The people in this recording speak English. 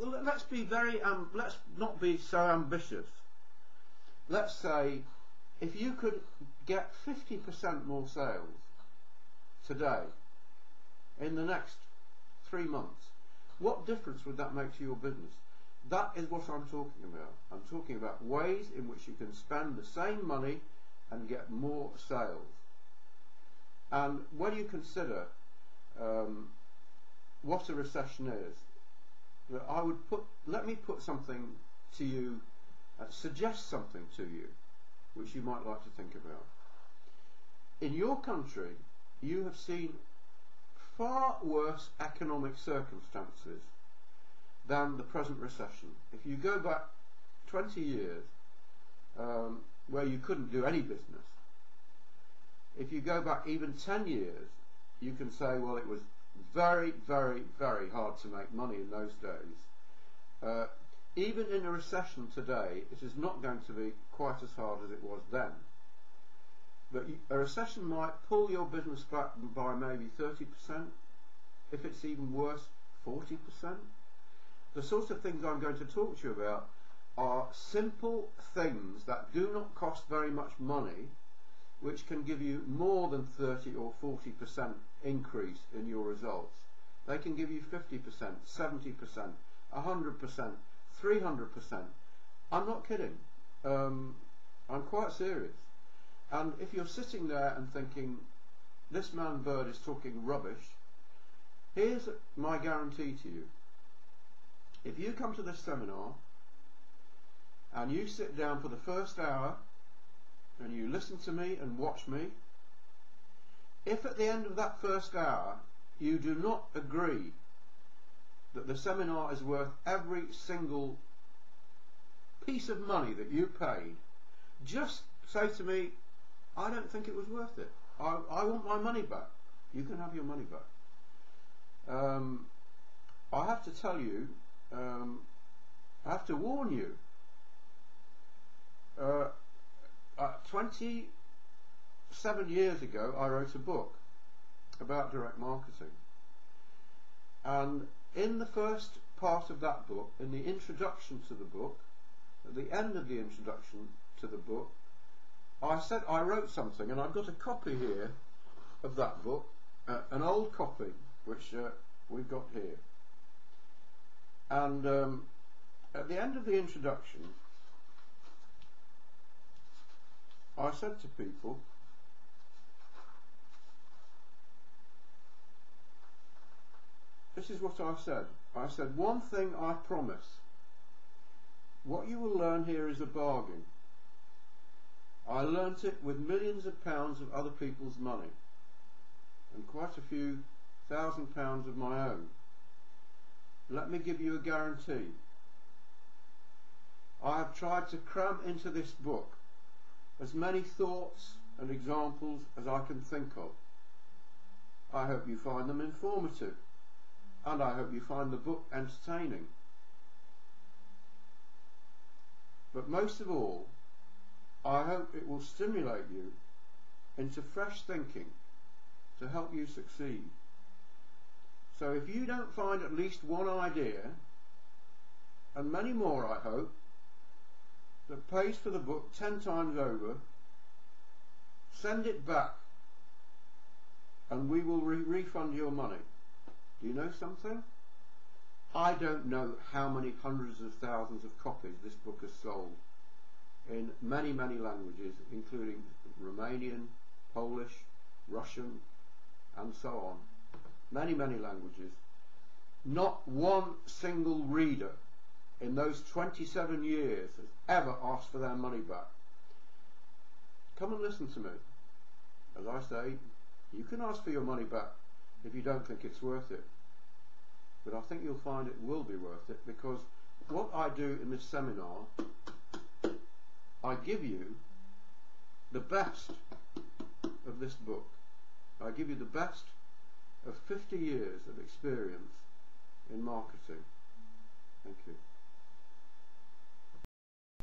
well, let's be very let's not be so ambitious. Let's say if you could get 50% more sales today in the next 3 months, what difference would that make to your business? That is what I'm talking about. I'm talking about ways in which you can spend the same money and get more sales. And when you consider what a recession is, let me put something to you, suggest something to you which you might like to think about. In your country, you have seen far worse economic circumstances than the present recession. If you go back 20 years where you couldn't do any business, if you go back even 10 years, you can say, well, it was very, very, very hard to make money in those days. Even in a recession today, it is not going to be quite as hard as it was then. But a recession might pull your business back by maybe 30%, if it's even worse, 40%. The sort of things I'm going to talk to you about are simple things that do not cost very much money, which can give you more than 30 or 40% increase in your results. They can give you 50%, 70%, 100%, 300%. I'm not kidding. I'm quite serious. And if you're sitting there and thinking, this man Bird is talking rubbish, here's my guarantee to you. If you come to this seminar and you sit down for the first hour and you listen to me and watch me, if at the end of that first hour you do not agree that the seminar is worth every single piece of money that you paid, just say to me, I don't think it was worth it. I want my money back. You can have your money back. I have to tell you, I have to warn you, 27 years ago I wrote a book about direct marketing, and in the first part of that book, in the introduction to the book, at the end of the introduction to the book, I wrote something, and I've got a copy here of that book, an old copy which we've got here, and at the end of the introduction I said to people, this is what I said. I said, one thing I promise, what you will learn here is a bargain. I learnt it with millions of pounds of other people's money and quite a few £1,000 of my own. Let me give you a guarantee. I have tried to cram into this book as many thoughts and examples as I can think of. I hope you find them informative, and I hope you find the book entertaining. But most of all, I hope it will stimulate you into fresh thinking to help you succeed. So if you don't find at least one idea, and many more I hope, that pays for the book 10 times over, send it back and we will refund your money. Do you know something? I don't know how many hundreds of thousands of copies this book has sold in many, many languages, including Romanian, Polish, Russian, and so on. Many, many languages. Not one single reader in those 27 years has ever asked for their money back. Come and listen to me. As I say, you can ask for your money back if you don't think it's worth it. But I think you'll find it will be worth it, because what I do in this seminar, I give you the best of this book. I give you the best of 50 years of experience in marketing. Thank you.